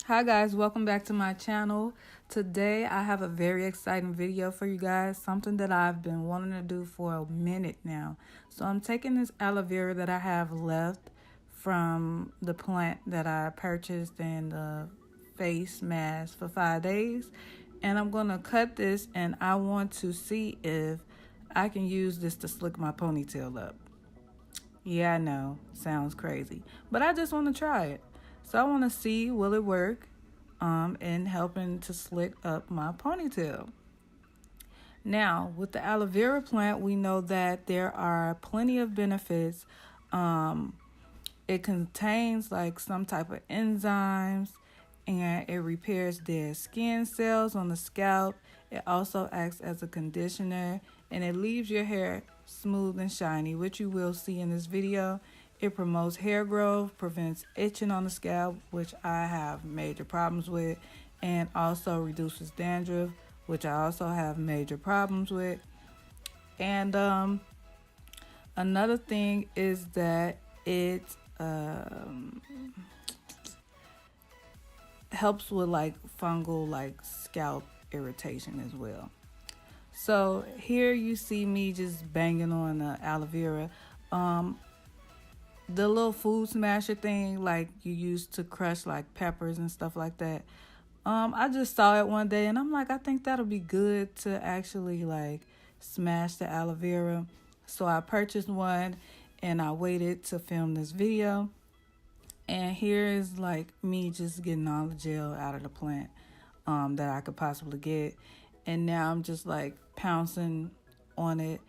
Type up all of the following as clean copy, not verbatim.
Hi guys, welcome back to my channel. Today I have a very exciting video for you guys, something that I've been wanting to do for a minute now. So I'm taking this aloe vera that I have left from the plant that I purchased in the face mask for 5 days, and I'm going to cut this, and I want to see if I can use this to slick my ponytail up. Yeah, I know, sounds crazy, but I just want to try it. So I want to see, will it work in helping to slick up my ponytail. Now, with the aloe vera plant, we know that there are plenty of benefits. It contains like some type of enzymes, and it repairs dead skin cells on the scalp. It also acts as a conditioner, and it leaves your hair smooth and shiny, which you will see in this video. It promotes hair growth, prevents itching on the scalp, which I have major problems with, and also reduces dandruff, which I also have major problems with. And another thing is that it helps with like fungal like scalp irritation as well. So here you see me just banging on the aloe vera. The little food smasher thing like you use to crush like peppers and stuff like that. I just saw it one day and I'm like, I think that'll be good to actually like smash the aloe vera. So I purchased one and I waited to film this video. And here is like me just getting all the gel out of the plant that I could possibly get. And now I'm just like pouncing on it.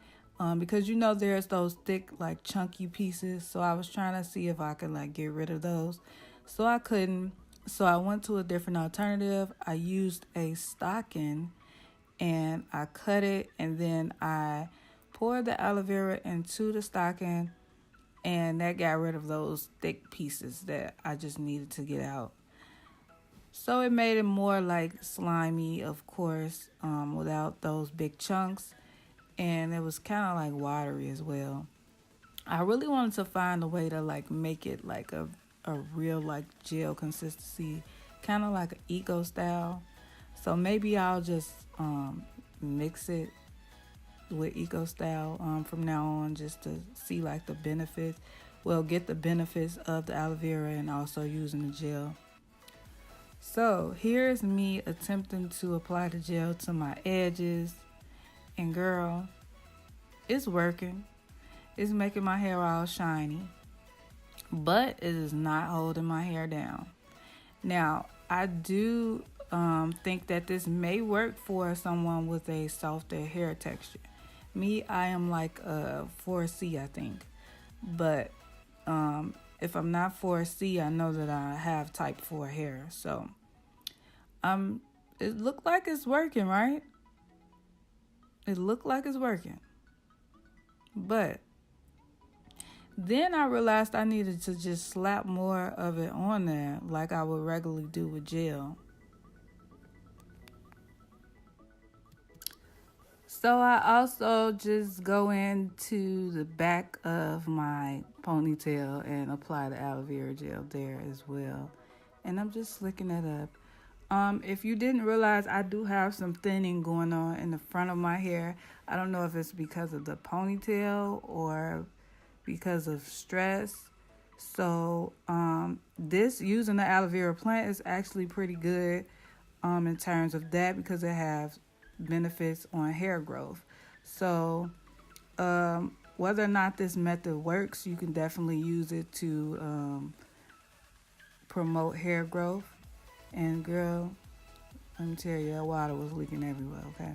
Because you know there's those thick like chunky pieces, so I was trying to see if I could like get rid of those, so I couldn't. So I went to a different alternative. I used a stocking and I cut it, and then I poured the aloe vera into the stocking, and that got rid of those thick pieces that I just needed to get out. So it made it more like slimy, of course, without those big chunks. And it was kind of like watery as well. I really wanted to find a way to like make it like a real like gel consistency, kind of like an eco style. So maybe I'll just mix it with eco style from now on, just to see like the benefits. Well, get the benefits of the aloe vera and also using the gel. So here's me attempting to apply the gel to my edges. And girl, it's working. It's making my hair all shiny. But it is not holding my hair down. Now, I do think that this may work for someone with a softer hair texture. Me, I am like a 4C, I think. But if I'm not 4C, I know that I have type 4 hair. So it looked like it's working, right? It looked like it's working. But then I realized I needed to just slap more of it on there like I would regularly do with gel. So I also just go into the back of my ponytail and apply the aloe vera gel there as well. And I'm just slicking it up. If you didn't realize, I do have some thinning going on in the front of my hair. I don't know if it's because of the ponytail or because of stress. So this using the aloe vera plant is actually pretty good in terms of that, because it has benefits on hair growth. So whether or not this method works, you can definitely use it to promote hair growth. And girl, let me tell you, that water was leaking everywhere, okay?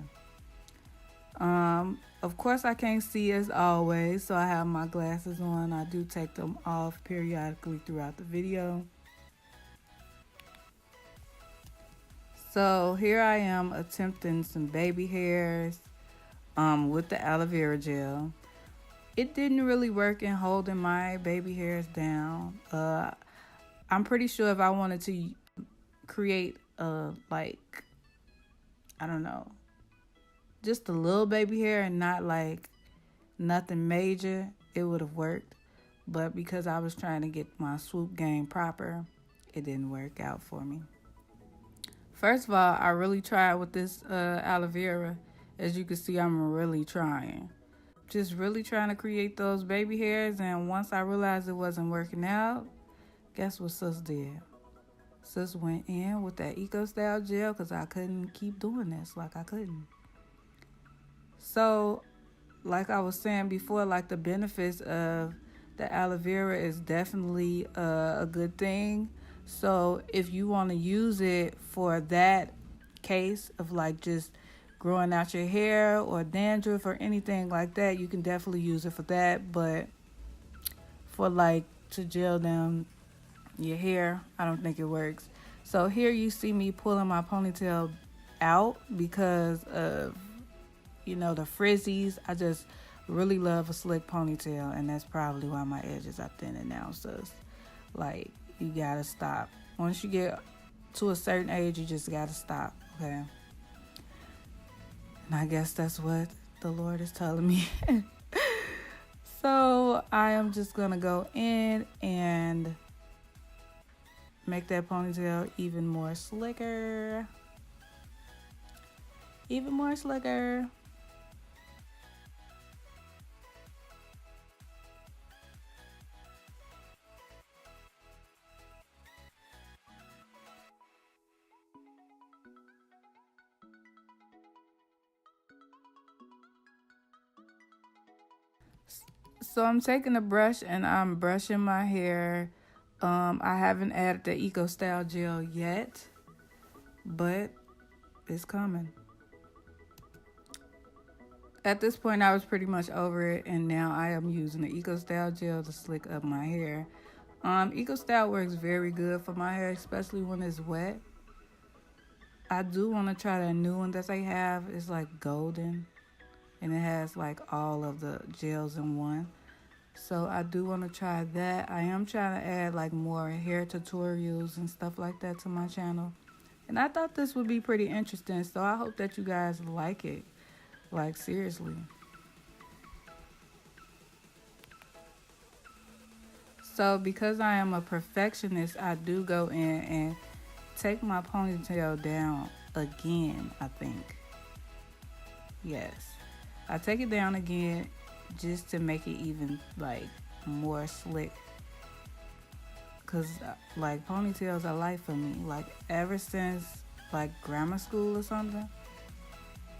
Of course I can't see as always, so I have my glasses on. I do take them off periodically throughout the video. So here I am attempting some baby hairs with the aloe vera gel. It didn't really work in holding my baby hairs down. I'm pretty sure if I wanted to create like, I don't know, just a little baby hair and not like nothing major, it would have worked. But because I was trying to get my swoop game proper, it didn't work out for me. First of all, I really tried with this aloe vera. As you can see, I'm really trying. Just really trying to create those baby hairs. And once I realized it wasn't working out, guess what sis did? Sis went in with that Eco Style gel because I couldn't keep doing this. Like, I couldn't. So, like I was saying before, like the benefits of the aloe vera is definitely a good thing. So if you want to use it for that case of like just growing out your hair or dandruff or anything like that, you can definitely use it for that. But for like to gel down your hair, I don't think it works. So here you see me pulling my ponytail out because of, you know, the frizzies. I just really love a slick ponytail, and that's probably why my edges are thinning now. So it's like, you gotta stop. Once you get to a certain age, you just gotta stop, okay? And I guess that's what the Lord is telling me. So I am just gonna go in and make that ponytail even more slicker. Even more slicker. So I'm taking a brush and I'm brushing my hair. I haven't added the Eco Style gel yet, but it's coming. At this point, I was pretty much over it, and now I am using the Eco Style gel to slick up my hair. Eco Style works very good for my hair, especially when it's wet. I do want to try that new one that they have. It's like golden, and it has like all of the gels in one. So I do want to try that. I am trying to add like more hair tutorials and stuff like that to my channel. And I thought this would be pretty interesting. So I hope that you guys like it. Like, seriously. So because I am a perfectionist, I do go in and take my ponytail down again, I think. Yes. I take it down again just to make it even like more slick, cause like ponytails are life for me. Like ever since like grammar school or something,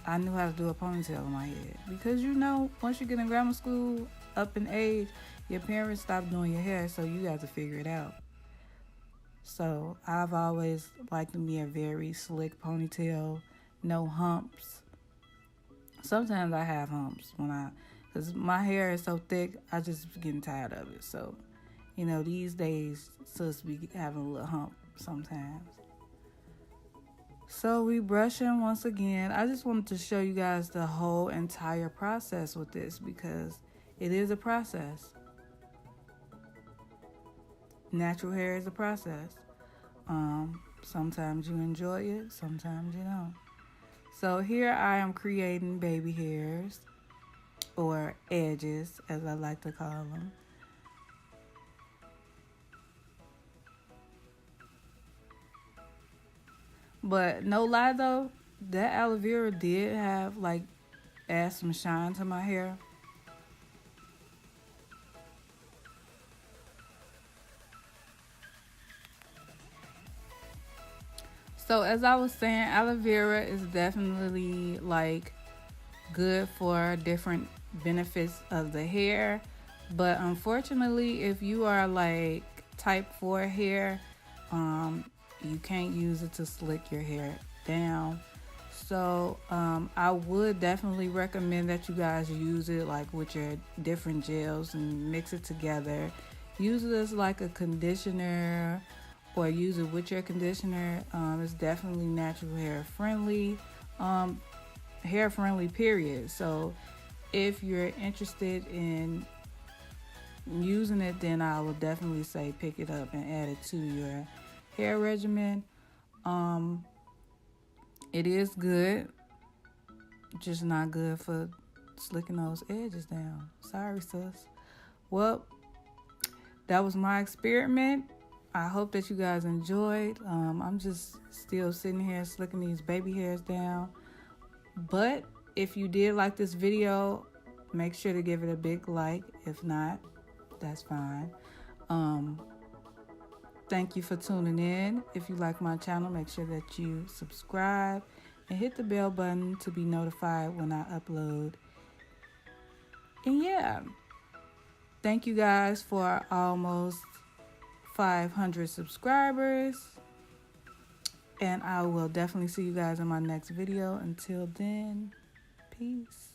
I knew how to do a ponytail in my head, because you know, once you get in grammar school, up in age, your parents stop doing your hair, so you have to figure it out. So I've always liked me a very slick ponytail, no humps. Sometimes I have humps because my hair is so thick, I just getting tired of it. So, you know, these days, sis be having a little hump sometimes. So we brushing once again. I just wanted to show you guys the whole entire process with this, because it is a process. Natural hair is a process. Sometimes you enjoy it, sometimes you don't. So here I am creating baby hairs, or edges, as I like to call them. But no lie though, that aloe vera did have like add some shine to my hair. So as I was saying, aloe vera is definitely like good for different benefits of the hair. But unfortunately, if you are like type 4 hair, you can't use it to slick your hair down. So I would definitely recommend that you guys use it like with your different gels and mix it together. Use it as like a conditioner, or use it with your conditioner. It's definitely natural hair friendly. Hair friendly, period. So if you're interested in using it, then I would definitely say pick it up and add it to your hair regimen. It is good, just not good for slicking those edges down. Sorry, sis. Well, that was my experiment. I hope that you guys enjoyed. I'm just still sitting here slicking these baby hairs down. But if you did like this video, make sure to give it a big like. If not, that's fine. Thank you for tuning in. If you like my channel, make sure that you subscribe and hit the bell button to be notified when I upload. And yeah, thank you guys for almost 500 subscribers. And I will definitely see you guys in my next video. Until then, peace.